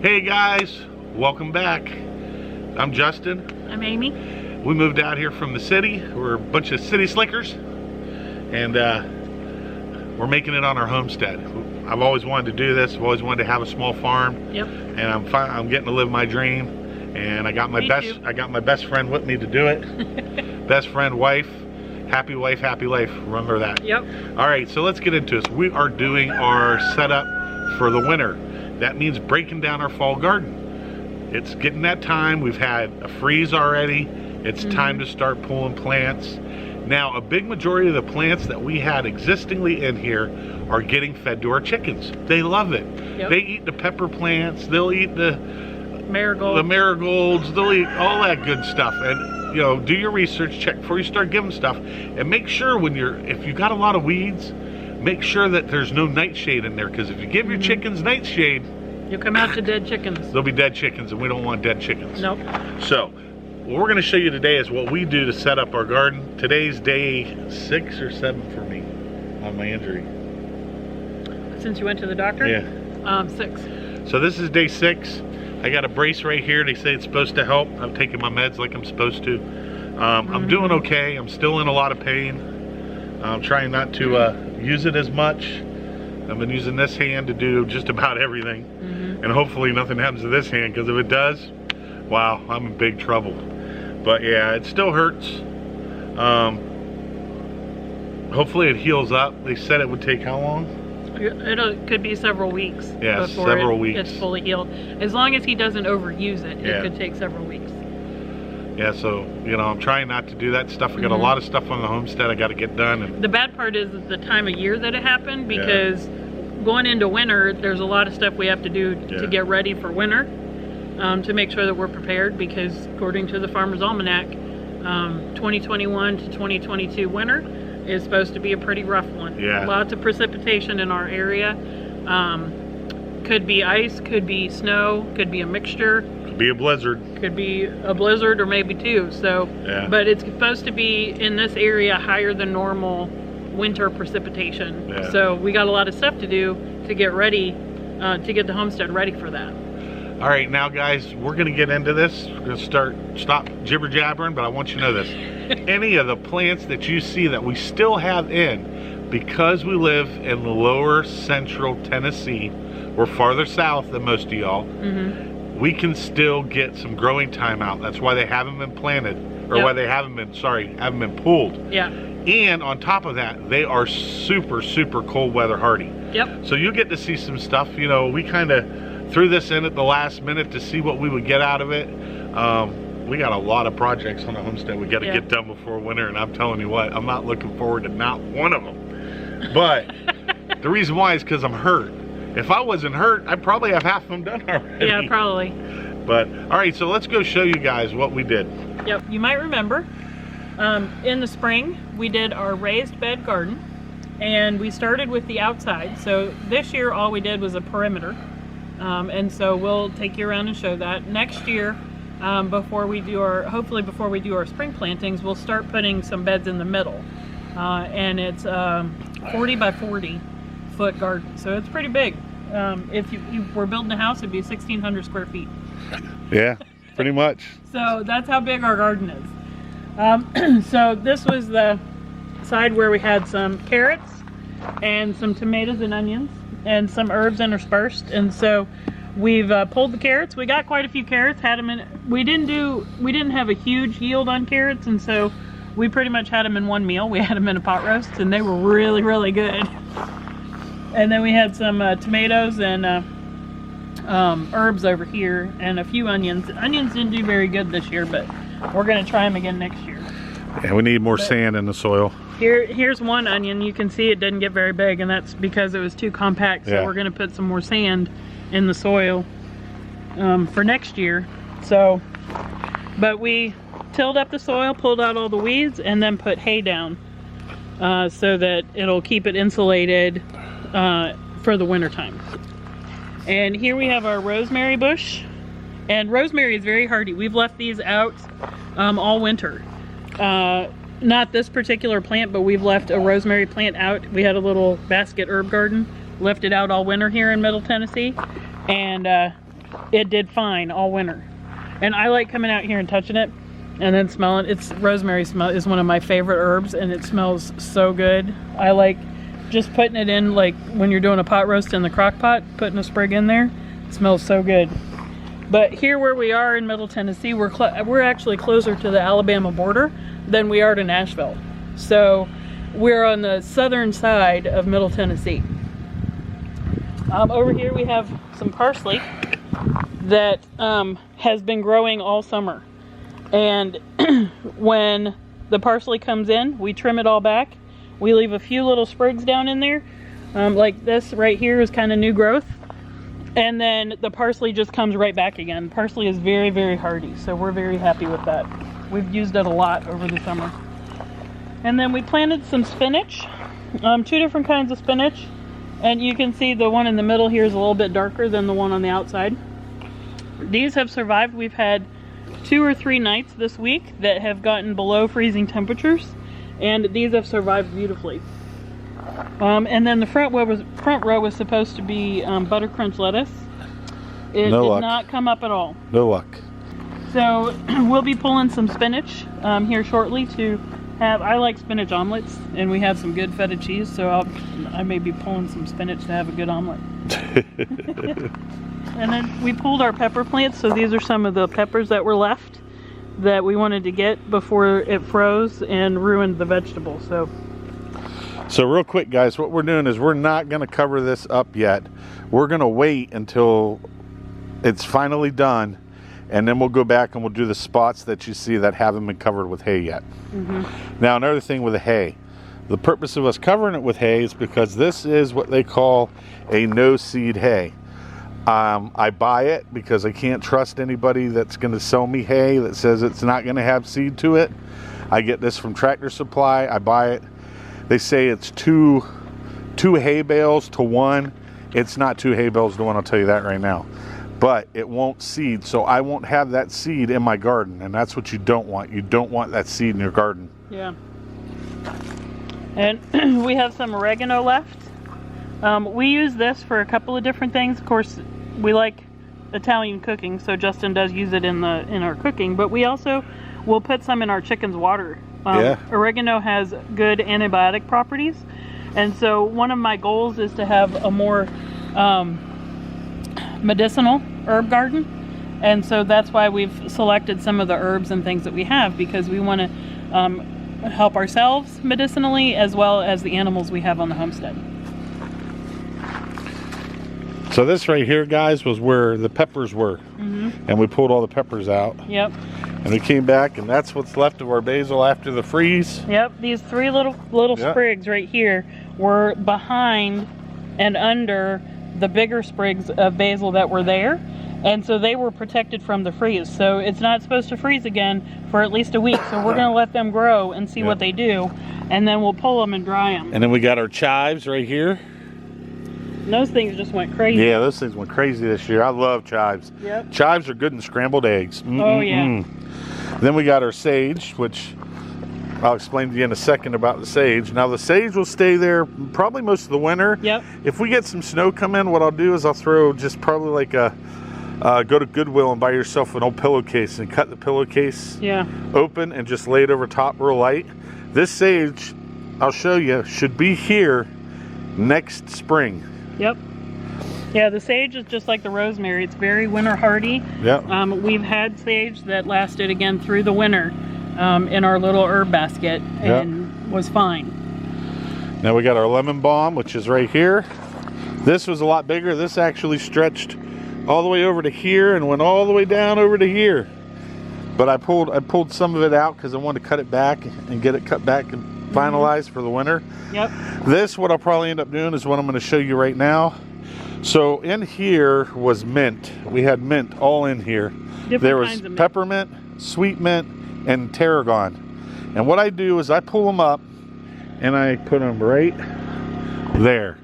Hey guys, welcome back. I'm Justin. I'm Amy. We moved out here from the city. We're a bunch of city slickers, and we're making it on our homestead. I've always wanted to do this. I've always wanted to have a small farm. Yep. And I'm getting to live my dream. And I got my best friend with me to do it. Best friend, wife, happy life. Remember that. Yep. All right, so let's get into this. We are doing our setup for the winter. That means breaking down our fall garden. It's getting that time. We've had a freeze already. It's time to start pulling plants. Now, a big majority of the plants that we had existingly in here are getting fed to our chickens. They love it. Yep. They eat the pepper plants. They'll eat the marigolds. They'll eat all that good stuff. And you know, do your research, check before you start giving stuff, and make sure if you got a lot of weeds, make sure that there's no nightshade in there, because if you give your chickens nightshade, you'll come out to dead chickens. They'll be dead chickens, and we don't want dead chickens. Nope. So what we're going to show you today is what we do to set up our garden. Today's day 6 or 7 for me on my injury. Since you went to the doctor? Yeah. 6. So this is day 6. I got a brace right here. They say it's supposed to help. I'm taking my meds like I'm supposed to. I'm doing okay. I'm still in a lot of pain. I'm trying not to use it as much. I've been using this hand to do just about everything. And hopefully nothing happens to this hand, because if it does, wow, I'm in big trouble. But yeah, it still hurts. Hopefully it heals up. They said it would take how long? It could be several weeks. Yeah, before several weeks. It's fully healed. As long as he doesn't overuse it, it could take several weeks. Yeah, so, you know, I'm trying not to do that stuff. I got a lot of stuff on the homestead I got to get done. And the bad part is the time of year that it happened, because going into winter, there's a lot of stuff we have to do to get ready for winter, to make sure that we're prepared, because according to the Farmer's Almanac, 2021 to 2022 winter is supposed to be a pretty rough one. Lots of precipitation in our area. Could be ice, could be snow, could be a mixture. Could be a blizzard. Could be a blizzard or maybe 2. So, but it's supposed to be in this area higher than normal winter precipitation. So we got a lot of stuff to do to get ready, to get the homestead ready for that. All right, now guys, we're gonna get into this. We're gonna stop jibber jabbering, but I want you to know this. Any of the plants that you see that we still have in, because we live in the lower central Tennessee, we're farther south than most of y'all, we can still get some growing time out. That's why they haven't been planted, or why they haven't been pulled. And on top of that, they are super cold weather hardy. So you get to see some stuff. You know, we kind of threw this in at the last minute to see what we would get out of it. We got a lot of projects on the homestead we got to get done before winter, and I'm telling you what, I'm not looking forward to not one of them. But the reason why is because I'm hurt. If I wasn't hurt, I'd probably have half of them done already. Yeah, probably. But all right, so let's go show you guys what we did. Yep, you might remember in the spring we did our raised bed garden, and we started with the outside. So this year all we did was a perimeter. And so we'll take you around and show that. Next year, before we do our spring plantings, we'll start putting some beds in the middle. And it's 40 by 40 foot garden, so it's pretty big. If you were building a house, it'd be 1,600 square feet. Yeah, pretty much. So that's how big our garden is. So this was the side where we had some carrots and some tomatoes and onions and some herbs interspersed. And so we've pulled the carrots. We got quite a few carrots, had them in. We didn't have a huge yield on carrots, and so we pretty much had them in one meal. We had them in a pot roast, and they were really good. And then we had some tomatoes and herbs over here, and a few onions. Onions didn't do very good this year, but we're gonna try them again next year. Yeah, we need more sand in the soil. Here's one onion. You can see it didn't get very big, and that's because it was too compact. So we're gonna put some more sand in the soil for next year. So, but we tilled up the soil, pulled out all the weeds, and then put hay down so that it'll keep it insulated for the winter time. And here we have our rosemary bush, and rosemary is very hardy. We've left these out all winter. Not this particular plant, but we've left a rosemary plant out. We had a little basket herb garden, left it out all winter here in Middle Tennessee, and it did fine all winter. And I like coming out here and touching it and then smelling. It's rosemary smell is one of my favorite herbs, and it smells so good. I like just putting it in, like when you're doing a pot roast in the crock pot, putting a sprig in there. It smells so good. But here where we are in Middle Tennessee, we're actually closer to the Alabama border than we are to Nashville. So we're on the southern side of Middle Tennessee. Over here we have some parsley that has been growing all summer. And when the parsley comes in, we trim it all back. We leave a few little sprigs down in there. Like this right here is kind of new growth. And then the parsley just comes right back again. Parsley is very, very hardy, so we're very happy with that. We've used it a lot over the summer. And then we planted some spinach, 2 different kinds of spinach. And you can see the one in the middle here is a little bit darker than the one on the outside. These have survived. We've had 2 or 3 nights this week that have gotten below freezing temperatures, and these have survived beautifully. And then the front row was supposed to be butter crunch lettuce. It did not come up at all. No luck. So we'll be pulling some spinach here shortly to have. I like spinach omelets, and we have some good feta cheese, so I may be pulling some spinach to have a good omelet. And then we pulled our pepper plants, so these are some of the peppers that were left that we wanted to get before it froze and ruined the vegetable. So real quick, guys, what we're doing is we're not going to cover this up yet. We're going to wait until it's finally done, and then we'll go back and we'll do the spots that you see that haven't been covered with hay yet. Now, another thing with the hay, the purpose of us covering it with hay is because this is what they call a no-seed hay. I buy it because I can't trust anybody that's going to sell me hay that says it's not going to have seed to it. I get this from Tractor Supply. I buy it. They say it's two hay bales to 1. It's not 2 hay bales to 1, I'll tell you that right now. But it won't seed, so I won't have that seed in my garden, and that's what you don't want. You don't want that seed in your garden. Yeah. And we have some oregano left. We use this for a couple of different things. Of course, we like Italian cooking, so Justin does use it in our cooking, but we also will put some in our chicken's water. Oregano has good antibiotic properties, and so one of my goals is to have a more medicinal herb garden, and so that's why we've selected some of the herbs and things that we have, because we want to help ourselves medicinally as well as the animals we have on the homestead. So this right here, guys, was where the peppers were, and we pulled all the peppers out. Yep. And we came back, and that's what's left of our basil after the freeze. Yep, these 3 little sprigs right here were behind and under the bigger sprigs of basil that were there, and so they were protected from the freeze. So it's not supposed to freeze again for at least a week, so we're going to let them grow and see what they do, and then we'll pull them and dry them. And then we got our chives right here. Those things just went crazy. Yeah, those things went crazy this year. I love chives. Yep. Chives are good in scrambled eggs. Oh, yeah. Then we got our sage, which I'll explain to you in a second about the sage. Now, the sage will stay there probably most of the winter. Yep. If we get some snow come in, what I'll do is I'll throw just probably like go to Goodwill and buy yourself an old pillowcase and cut the pillowcase open and just lay it over top real light. This sage, I'll show you, should be here next spring. Yep. Yeah, the sage is just like the rosemary. It's very winter hardy. Yep. We've had sage that lasted again through the winter in our little herb basket and was fine. Now we got our lemon balm, which is right here. This was a lot bigger. This actually stretched all the way over to here and went all the way down over to here. But I pulled some of it out because I wanted to cut it back and get it cut back and finalized for the winter. Yep. This, what I'll probably end up doing, is what I'm going to show you right now. So in here was mint. We had mint all in here. There was peppermint, sweet mint, and tarragon. And what I do is I pull them up and I put them right there.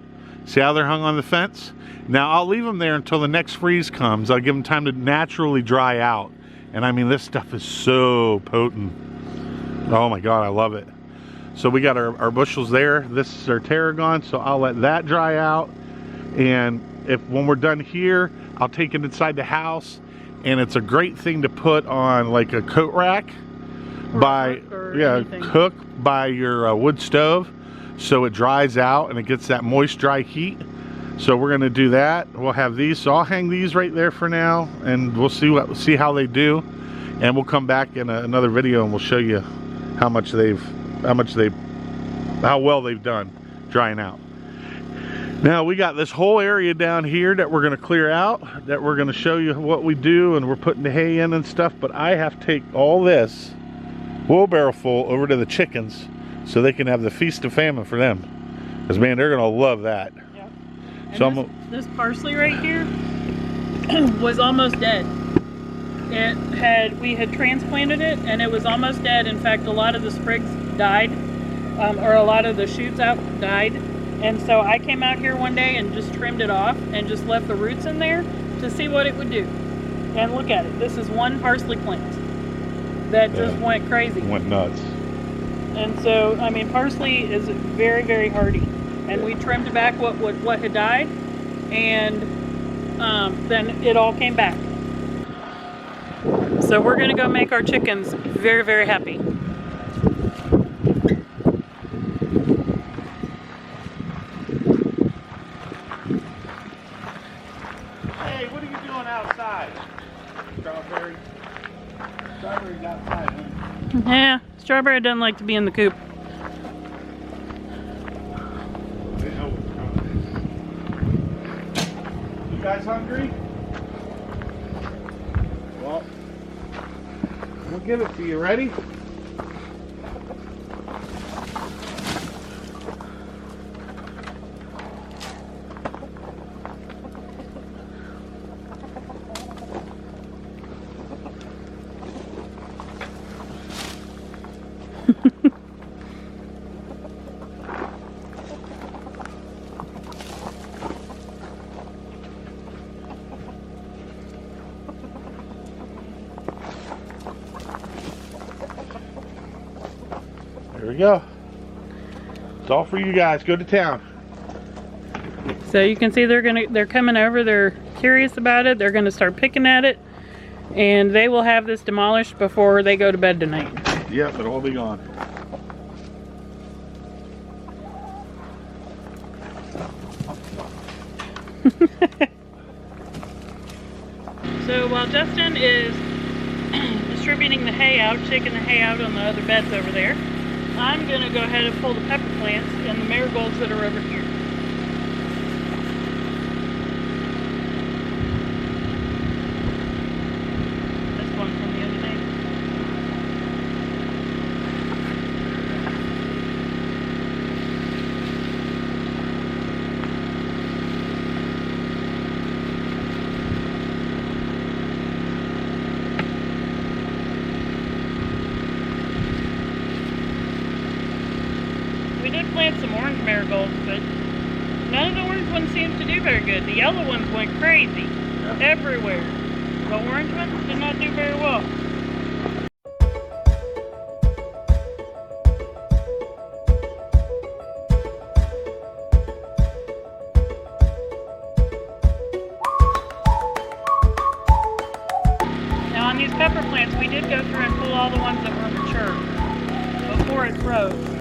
See how they're hung on the fence? Now I'll leave them there until the next freeze comes. I'll give them time to naturally dry out. And I mean, this stuff is so potent. Oh my God, I love it. So we got our bushels there. This is our tarragon, so I'll let that dry out. And when we're done here, I'll take it inside the house, and it's a great thing to put on like a coat rack cook by your wood stove, so it dries out and it gets that moist, dry heat. So we're gonna do that. We'll have these, so I'll hang these right there for now, and we'll see how they do, and we'll come back in another video and we'll show you how well they've done drying out. Now we got this whole area down here that we're gonna clear out, that we're gonna show you what we do, and we're putting the hay in and stuff, but I have to take all this wheelbarrow full over to the chickens so they can have the feast of famine for them. Because man, they're gonna love that. Yep. So this parsley right here was almost dead. We had transplanted it and it was almost dead. In fact, a lot of the sprigs died, or a lot of the shoots out died. And so I came out here one day and just trimmed it off and just left the roots in there to see what it would do. And look at it. This is one parsley plant that just went crazy. Went nuts. And so, I mean, parsley is very, very hardy. And we trimmed back what had died, and then it all came back. So we're gonna go make our chickens very, very happy. Hey, what are you doing outside? Strawberry. Strawberry's outside, huh? Yeah, Strawberry doesn't like to be in the coop. You guys hungry? Well, we'll give it to you. Ready? There we go. It's all for you guys. Go to town. So you can see they're coming over. They're curious about it. They're gonna start picking at it, and they will have this demolished before they go to bed tonight. Yep, it'll all be gone. So while Justin is distributing the hay out, shaking the hay out on the other beds over there, I'm gonna go ahead and pull the pepper plants and the marigolds that are over here. This one from the other day. We did plant some orange marigolds, but none of the orange ones seemed to do very good. The yellow ones went crazy everywhere. The orange ones did not do very well. Now on these pepper plants, we did go through and pull all the ones that were mature before it froze.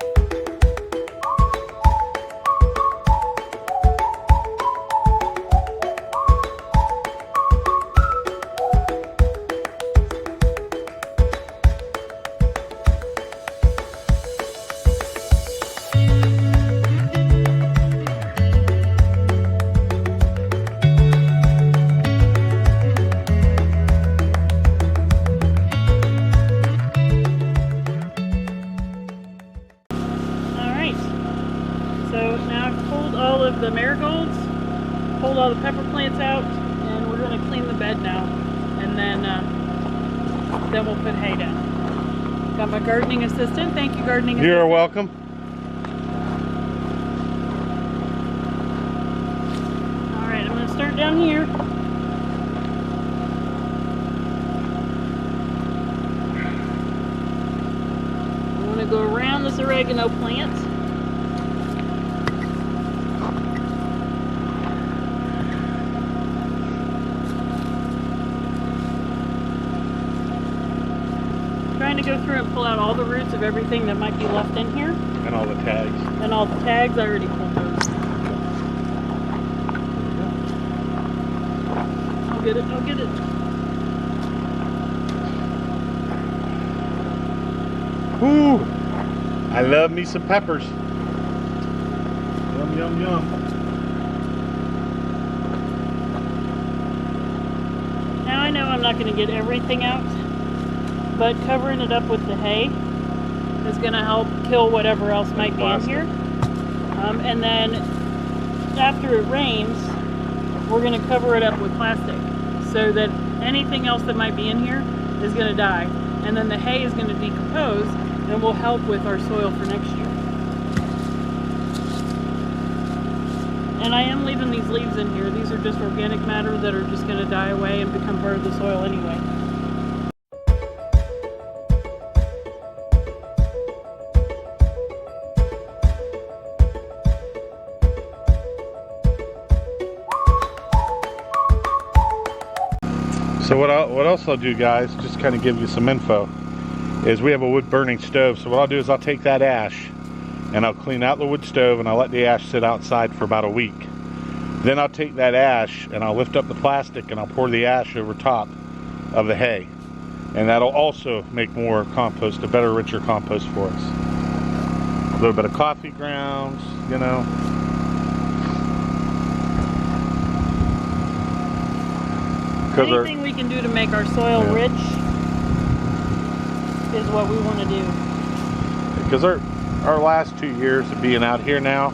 So now I've pulled all of the marigolds, pulled all the pepper plants out, and we're going to clean the bed now, and then we'll put hay down. Got my gardening assistant. Thank you, gardening assistant. You're welcome. All right, I'm going to start down here. I'm going to go around this oregano plant. trying to go through and pull out all the roots of everything that might be left in here. And all the tags. And all the tags, I already pulled those. I'll get it, I'll get it. Ooh, I love me some peppers. Yum, yum, yum. Now I know I'm not going to get everything out, but covering it up with the hay is going to help kill whatever else might be in here. And then after it rains, we're going to cover it up with plastic so that anything else that might be in here is going to die. And then the hay is going to decompose and will help with our soil for next year. And I am leaving these leaves in here. These are just organic matter that are just going to die away and become part of the soil anyway. So what else I'll do, guys, just kind of give you some info, is we have a wood burning stove. So what I'll do is I'll take that ash and I'll clean out the wood stove and I'll let the ash sit outside for about a week. Then I'll take that ash and I'll lift up the plastic and I'll pour the ash over top of the hay. And that'll also make more compost, a better, richer compost for us. A little bit of coffee grounds, you know. Anything we can do to make our soil rich is what we want to do. Because our last 2 years of being out here now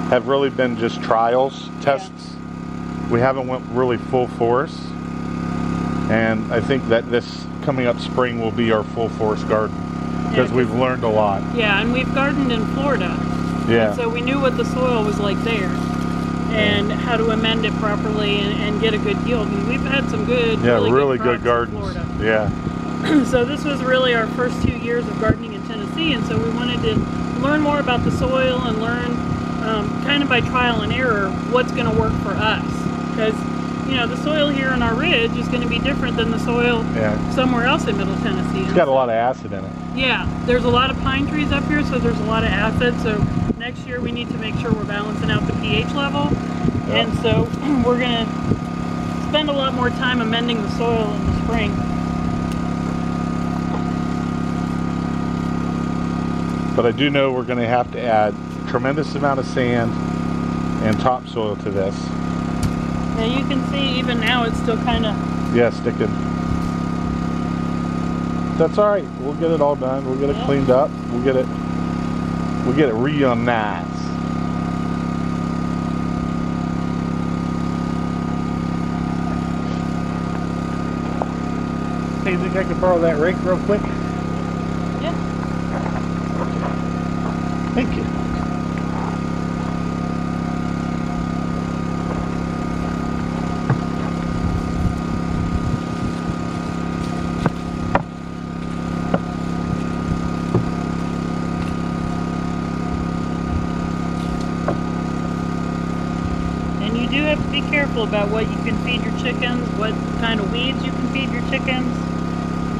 have really been just trials, tests. Yeah. We haven't went really full force. And I think that this coming up spring will be our full force garden. Because we've learned a lot. Yeah, and we've gardened in Florida. Yeah. And so we knew what the soil was like there. And how to amend it properly and get a good yield. And we've had some good, really good gardens. In Florida. Yeah. So this was really our first 2 years of gardening in Tennessee, and so we wanted to learn more about the soil and learn kind of by trial and error what's going to work for us. Because, you know, the soil here on our ridge is going to be different than the soil somewhere else in Middle Tennessee. It's got a lot of acid in it. Yeah, there's a lot of pine trees up here, so there's a lot of acid. So next year we need to make sure we're balancing out the pH level. Yep. And so we're going to spend a lot more time amending the soil in the spring. But I do know we're going to have to add a tremendous amount of sand and topsoil to this. Now you can see even now it's still kind of... Yeah, sticking. That's all right. We'll get it all done. We'll get it cleaned up. We'll get it real nice. Hey, you think I could borrow that rake real quick? Yeah. Thank you. And you do have to be careful about what you can feed your chickens, what kind of weeds you can feed your chickens.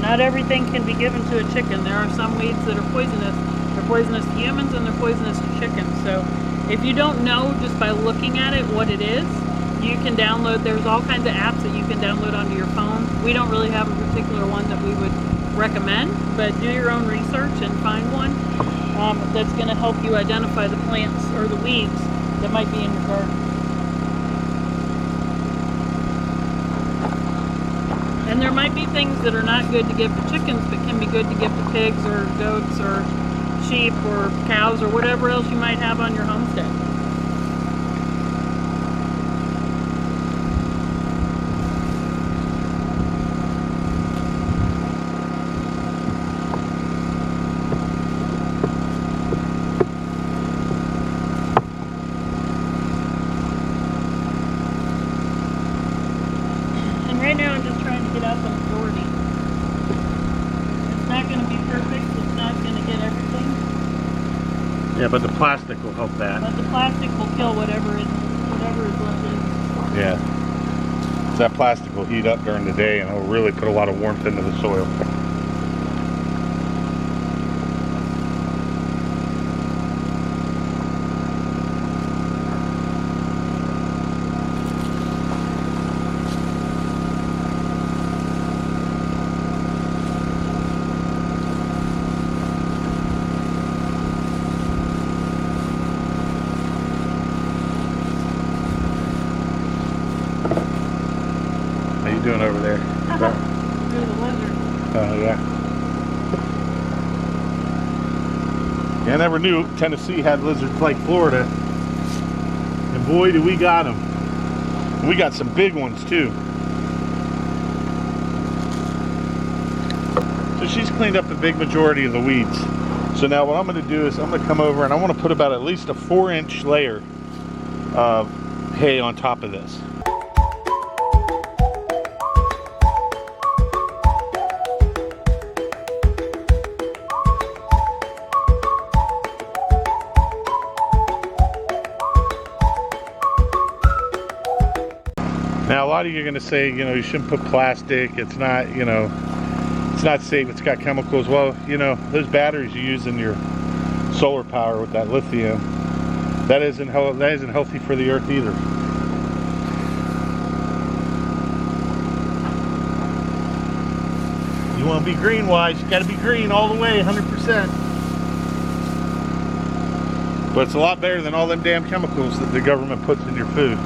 Not everything can be given to a chicken. There are some weeds that are poisonous. They're poisonous to humans and they're poisonous to chickens. So if you don't know just by looking at it what it is, you can download, there's all kinds of apps that you can download onto your phone. We don't really have a particular one that we would recommend, but do your own research and find one that's going to help you identify the plants or the weeds that might be in your garden. And there might be things that are not good to give to chickens, but can be good to give to pigs or goats or sheep or cows or whatever else you might have on your homestead. Right now I'm just trying to get out the majority. It's not going to be perfect, it's not going to get everything. Yeah, but the plastic will help that. But the plastic will kill whatever is left in. Yeah. So that plastic will heat up during the day and it'll really put a lot of warmth into the soil. doing over there? There's a lizard. Oh, yeah. Yeah, I never knew Tennessee had lizards like Florida. And boy, do we got them. We got some big ones, too. So she's cleaned up the big majority of the weeds. So now what I'm going to do is I'm going to come over and I want to put about at least a 4-inch layer of hay on top of this. Now a lot of you are going to say, you know, you shouldn't put plastic, it's not, you know, it's not safe, it's got chemicals. Well, you know, those batteries you use in your solar power with that lithium, that isn't healthy for the earth either. You want to be green wise, you got to be green all the way, 100%. But it's a lot better than all them damn chemicals that the government puts in your food.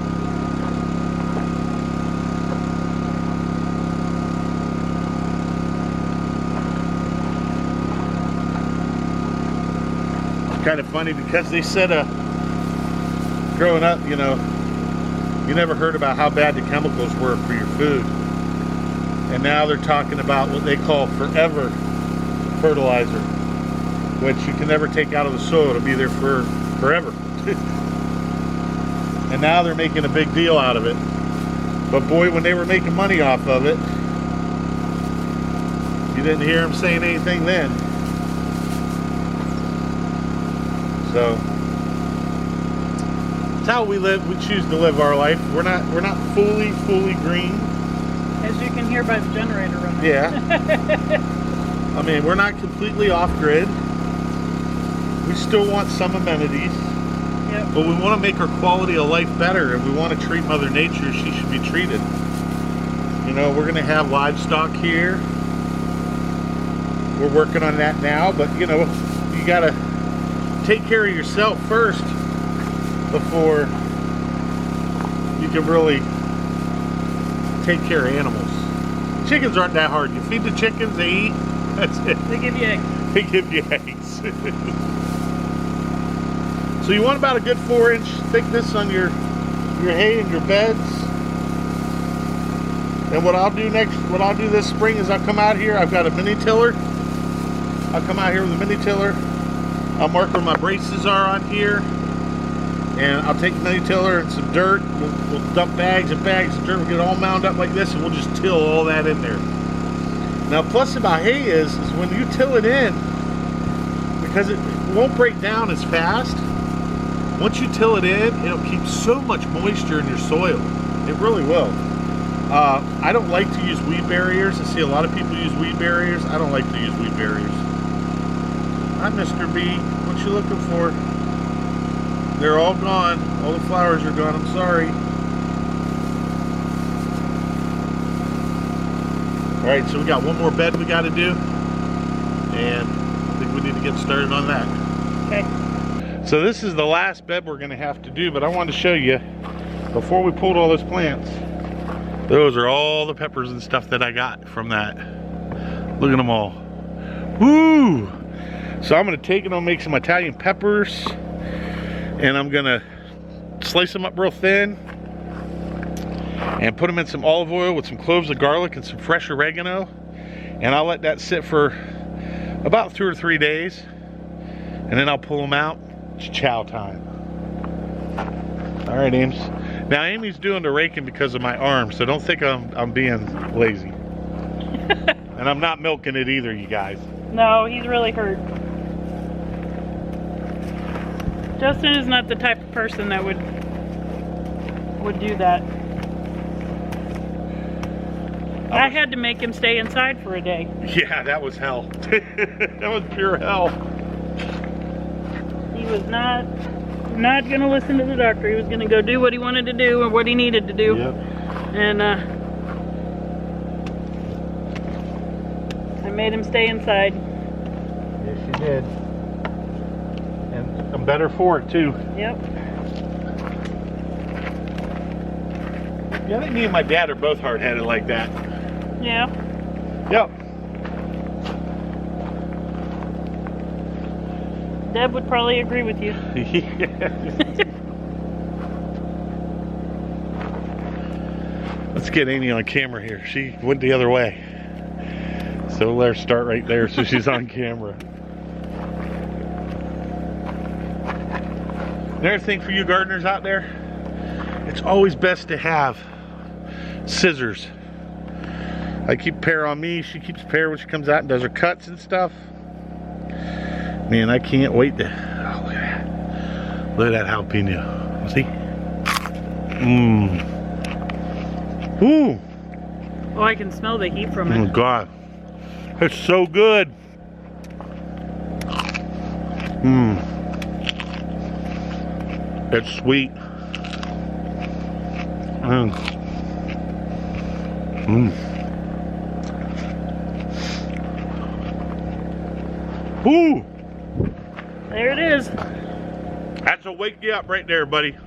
Kind of funny because they said growing up, you know, you never heard about how bad the chemicals were for your food, and now they're talking about what they call forever fertilizer, which you can never take out of the soil. It'll be there for forever. And now they're making a big deal out of it, but boy, when they were making money off of it, you didn't hear them saying anything then. So it's how we live. We choose to live our life. We're not fully green. As you can hear by the generator running. Yeah. I mean, we're not completely off grid. We still want some amenities. Yep. But we want to make our quality of life better, and we want to treat Mother Nature as she should be treated. You know, we're going to have livestock here. We're working on that now, but you know, you got to take care of yourself first before you can really take care of animals. Chickens aren't that hard. You feed the chickens, they eat, that's it. They give you eggs. They give you eggs. So you want about a good 4-inch thickness on your hay and your beds. And what I'll do this spring is I'll come out here. I've got a mini tiller. I'll come out here with a mini tiller. I'll mark where my braces are on here, and I'll take the mini tiller and some dirt. We'll dump bags and bags of dirt. We'll get it all mound up like this, and we'll just till all that in there. Now, plus about hay is when you till it in, because it won't break down as fast. Once you till it in, it'll keep so much moisture in your soil. It really will. I don't like to use weed barriers. I see a lot of people use weed barriers. I don't like to use weed barriers. Hi, Mr. B. What you looking for? They're all gone. All the flowers are gone. I'm sorry. Alright, so we got one more bed we got to do. And I think we need to get started on that. Okay. So this is the last bed we're going to have to do, but I wanted to show you, before we pulled all those plants, those are all the peppers and stuff that I got from that. Look at them all. Woo! So I'm going to take it and make some Italian peppers, and I'm going to slice them up real thin and put them in some olive oil with some cloves of garlic and some fresh oregano, and I'll let that sit for about 2 or 3 days, and then I'll pull them out. It's chow time. All right, Ames. Now Amy's doing the raking because of my arm, so don't think I'm being lazy. And I'm not milking it either, you guys. No, he's really hurt. Justin is not the type of person that would do that. I had to make him stay inside for a day. Yeah, that was hell. That was pure hell. He was not going to listen to the doctor. He was going to go do what he wanted to do or what he needed to do. Yep. And I made him stay inside. Yes, you did. And I'm better for it too. Yep. Yeah, I think me and my dad are both hard-headed like that. Yeah. Yep. Deb would probably agree with you. Let's get Amy on camera here. She went the other way. So we'll let her start right there so she's on camera. Another thing for you gardeners out there, it's always best to have scissors. I keep a pair on me. She keeps a pair when she comes out and does her cuts and stuff. Man, I can't wait to... Oh, look at that. Look at that jalapeno. See? Mmm. Ooh. Oh, I can smell the heat from Oh, it. God. It's so good. Mmm. It's sweet. Mmm. Mmm. Ooh. There it is. That's a wake you up right there, buddy.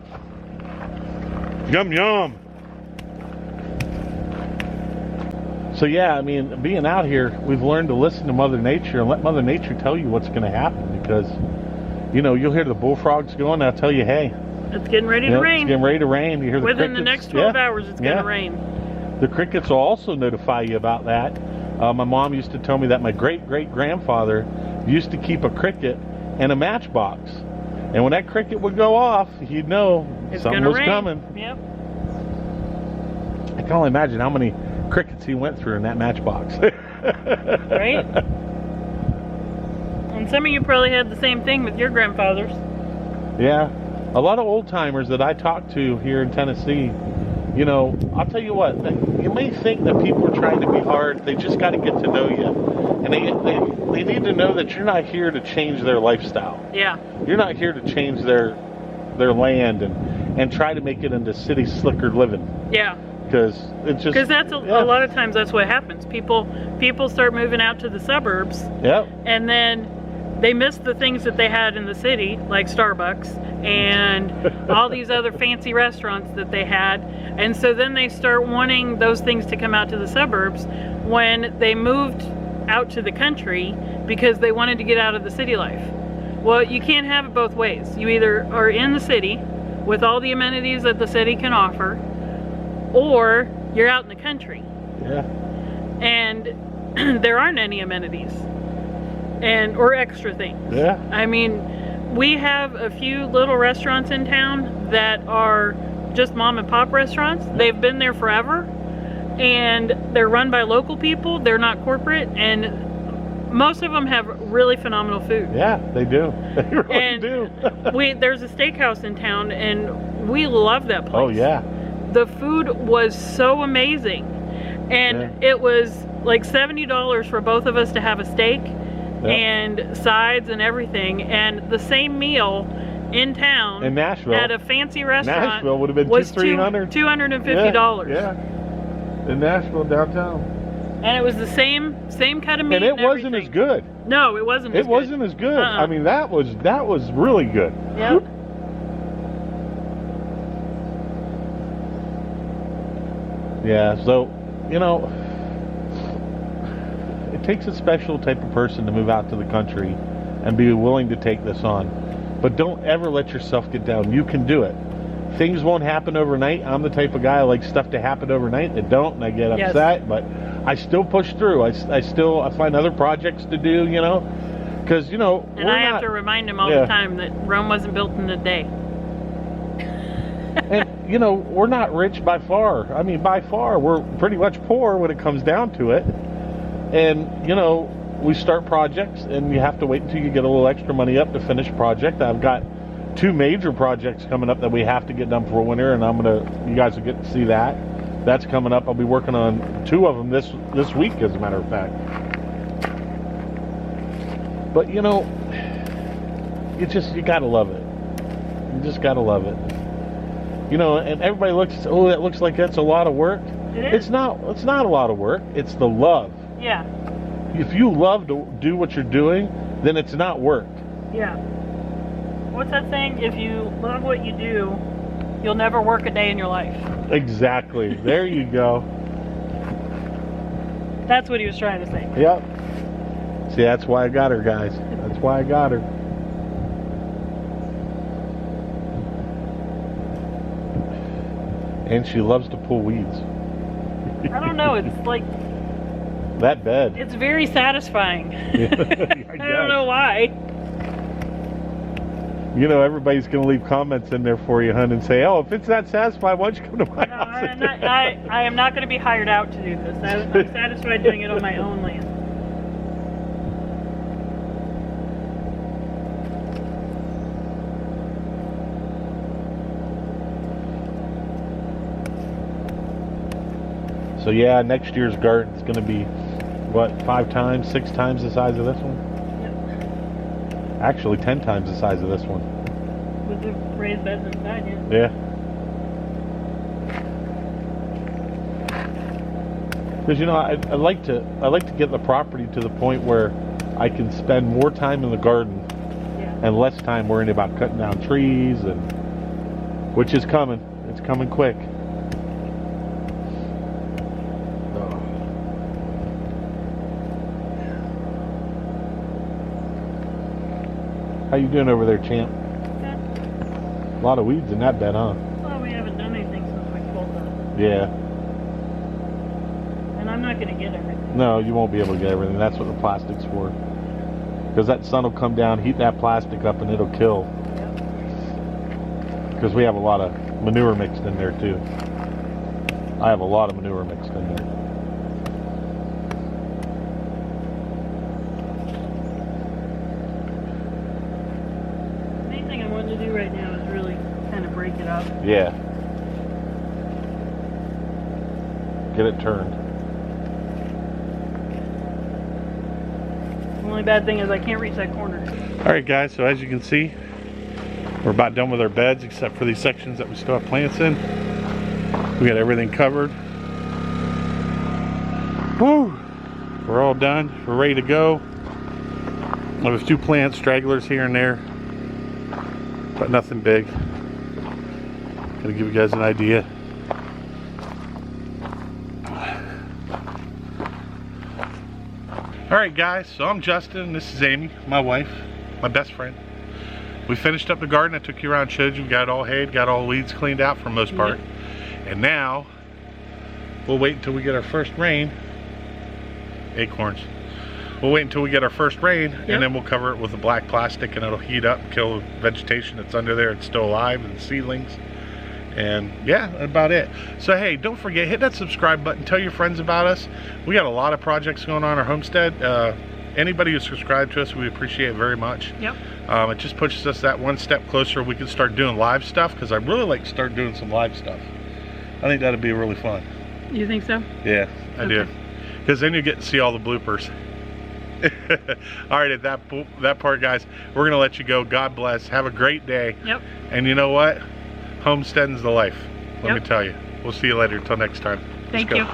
Yum, yum. So yeah, I mean, being out here, we've learned to listen to Mother Nature and let Mother Nature tell you what's going to happen, because, you know, you'll hear the bullfrogs going, they'll tell you, hey, It's getting ready to rain. It's getting ready to rain. You hear the Within crickets. the next 12 hours, it's going to rain. The crickets will also notify you about that. My mom used to tell me that my great-great-grandfather used to keep a cricket in a matchbox. And when that cricket would go off, you'd know something was coming. Yep. I can only imagine how many crickets he went through in that matchbox. Right? And some of you probably had the same thing with your grandfathers. Yeah. A lot of old-timers that I talk to here in Tennessee, you know, I'll tell you what, you may think that people are trying to be hard. They just got to get to know you. And they need to know that you're not here to change their lifestyle. Yeah. You're not here to change their land and try to make it into city slicker living. Yeah. Because it's just... Because that's a lot of times that's what happens. People start moving out to the suburbs. Yep. And then they miss the things that they had in the city, like Starbucks and all these other fancy restaurants that they had. And so then they start wanting those things to come out to the suburbs when they moved out to the country because they wanted to get out of the city life. Well, you can't have it both ways. You either are in the city with all the amenities that the city can offer, or you're out in the country. Yeah. And there aren't any amenities or extra things. Yeah. I mean, we have a few little restaurants in town that are just mom and pop restaurants. They've been there forever, and they're run by local people. They're not corporate, and most of them have really phenomenal food. Yeah, they do. They really do. There's a steakhouse in town, and we love that place. Oh, yeah. The food was so amazing, and it was like $70 for both of us to have a steak and sides and everything, and the same meal in town in Nashville at a fancy restaurant Nashville would have been $250. Yeah. In Nashville downtown. And it was the same cut of meat. And it wasn't as good. No, it wasn't. It wasn't as good. I mean, that was really good. Yep. Yeah, so, you know, it takes a special type of person to move out to the country and be willing to take this on. But don't ever let yourself get down. You can do it. Things won't happen overnight. I'm the type of guy I like stuff to happen overnight. That don't, and I get upset. But I still push through. I find other projects to do, you know. Because, you know, and I have to remind him all the time that Rome wasn't built in a day. And, you know, we're not rich by far. I mean, by far, we're pretty much poor when it comes down to it. And, you know, we start projects, and you have to wait until you get a little extra money up to finish a project. I've got 2 major projects coming up that we have to get done for winter, and you guys will get to see that. That's coming up. I'll be working on 2 of them this week, as a matter of fact. But, you know, you gotta love it. You just gotta love it. You know, and everybody looks, oh, that looks like that's a lot of work. It is. It's not a lot of work. It's the love. Yeah. If you love to do what you're doing, then it's not work. Yeah. What's that saying? If you love what you do, you'll never work a day in your life. Exactly. There you go. That's what he was trying to say. Yep. See, that's why I got her, guys. That's why I got her. And she loves to pull weeds. I don't know, it's like... That bed. It's very satisfying. I don't know why. You know, everybody's going to leave comments in there for you, hun, and say, oh, if it's that satisfying, why don't you come to my house? I am not going to be hired out to do this. I'm satisfied doing it on my own land. So yeah, next year's garden's going to be, what, 5 times, 6 times the size of this one? Yep. Actually, 10 times the size of this one. With the raised beds inside, yeah. Yeah. Because you know, I like to get the property to the point where I can spend more time in the garden and less time worrying about cutting down trees, and which is coming. It's coming quick. How you doing over there, champ? Good. A lot of weeds in that bed, huh? Well, we haven't done anything since we pulled them. Yeah. And I'm not going to get everything. No, you won't be able to get everything. That's what the plastic's for. Because that sun will come down, heat that plastic up, and it'll kill. Yep. Because we have a lot of manure mixed in there, too. I have a lot of manure mixed in there. Main thing I wanted to do right now is really kind of break it up. Yeah. Get it turned. The only bad thing is I can't reach that corner. Alright guys, so as you can see, we're about done with our beds except for these sections that we still have plants in. We got everything covered. Woo! We're all done. We're ready to go. I have a few plant stragglers here and there, but nothing big. Gonna give you guys an idea. Alright guys, so I'm Justin, this is Amy, my wife, my best friend. We finished up the garden. I took you around, showed you, got it all hayed, got all the weeds cleaned out for the most part. Yep. And now, we'll wait until we get our first rain. Acorns. We'll wait until we get our first rain, yep. And then we'll cover it with the black plastic, and it'll heat up, kill the vegetation that's under there. It's still alive, and the seedlings. And yeah, that's about it. So hey, don't forget, hit that subscribe button, tell your friends about us. We got a lot of projects going on our homestead. Anybody who subscribed to us, we appreciate it very much. Yep. It just pushes us that one step closer. We can start doing live stuff, because I really like to start doing some live stuff. I think that'd be really fun. You think so? Yeah, I do. Because then you get to see all the bloopers. All right, at that part, guys, we're going to let you go. God bless. Have a great day. Yep. And you know what? Homesteading's the life. Let me tell you. We'll see you later. Until next time. Thank you.